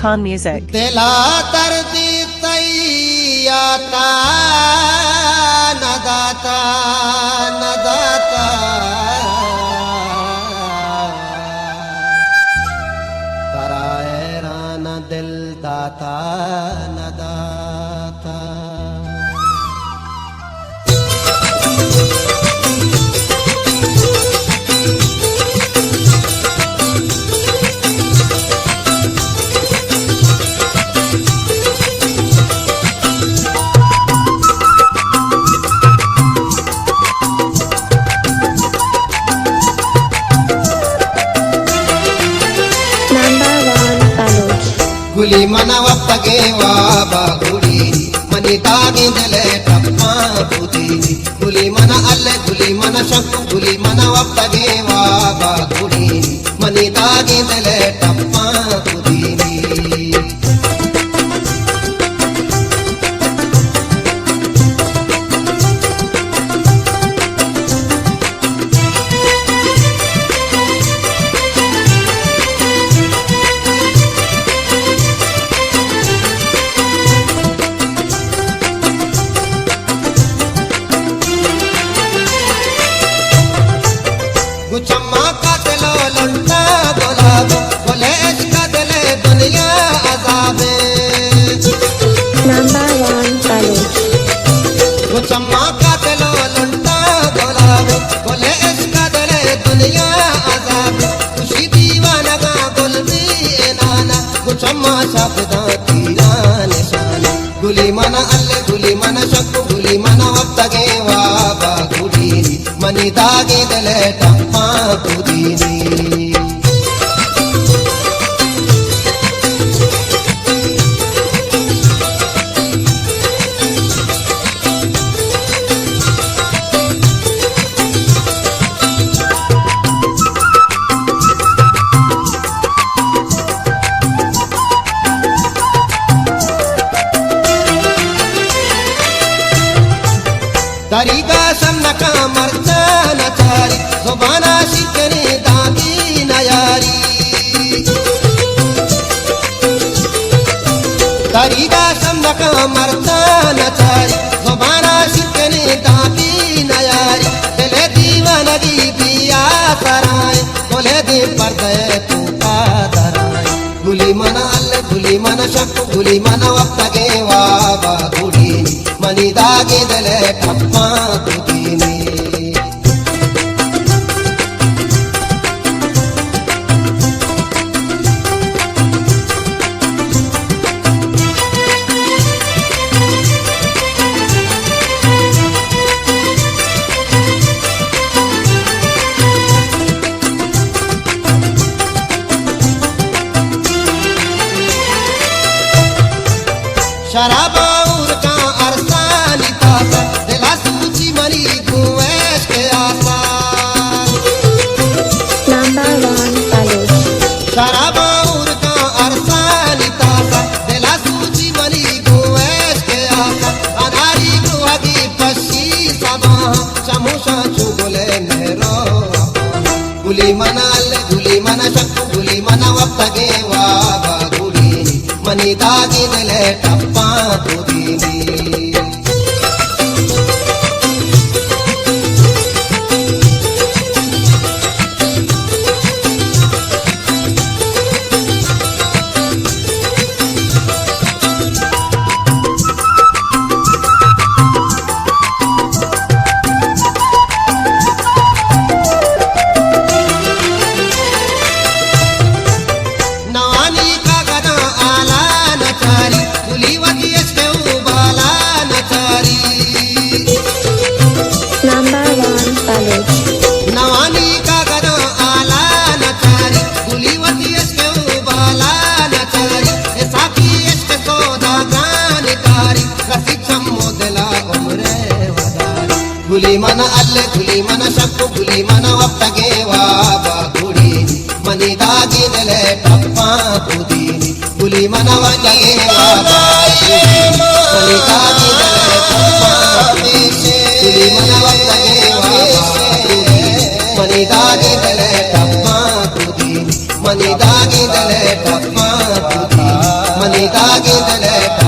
Khan Music. दिला दर्दी तैयाता नदाता नदाता कराए राना दिल दाता नदाता गुली मनवप्पगे वाबा गुली मनी तागिंदले टप्पा बुदीनी गुली मन अल्ले गुली मन शक्कु गुली मनवप्पगे वाबा गुली मनी तागिंदले टप्पा बुदीनी गुचम्मा का दिलो लंटा गुलाब बोले इसका दिले दुनिया अज़ाबे Number 1 College. गुचम्मा का दिलो लंटा गुलाब बोले इसका दिले दुनिया अज़ाबे खुशी दीवाना का गुलबी नाना गुचम्मा शब्दा तीरा निशाना गुली मना अल्ले गुली मना शक्कु गुली मना वक्तगे वाबा गुली मनी दागे दले टप्पा बुदीनी तरीका सन्नका मर्चा नचारी जुबाना शिकने दागी नयारी तरीका सन्नका मर्चा नचारी जुबाना शिकने दागी नयारी दिले दीवानगी पिया सराय बोले दे पर्दे तू का दराय गुली मन अल्ले गुली मन शक्कु गुली मन वक्तगे वाबा गुली मनी दागे दले टप्पा बुदीनी शराबाउर का अरसानी तासा दिला सूची मनी कुएश के आसा Number 1 College. शराबाउर का अरसानी तासा दिला सूची मनी कुएश के आसा अनारी गुहगी पशी सबा चमुशा चुगले नेरो गुली मना अल्ले गुली मना शक्कु गुली मना वक्तगे वाबा गुली मनी दागी दले टप्पा बुदीनी नवानी का गदा आला नचारी गुलीवती इसके उबाला नचारी Number 1 College. नवानी का गदा आला नचारी गुलीवती इसके उबाला नचारी साकी इसके सौदा गानकारी रसिकम मोदला उमरे वदारी गुली मन अल्ले गुली मन शक्कु गुली मन वक्तगे वाबा गुली मनी दागी दले टप्पा बुदीनी गुली मन वक्तगे वाबा मनी दागी दले टप्पा गुली मन वक्तगे वाबा मनी दागी दले टप्पा बुदीनी मनी दागी दले टप्पा बुदीनी आणि दागिंदले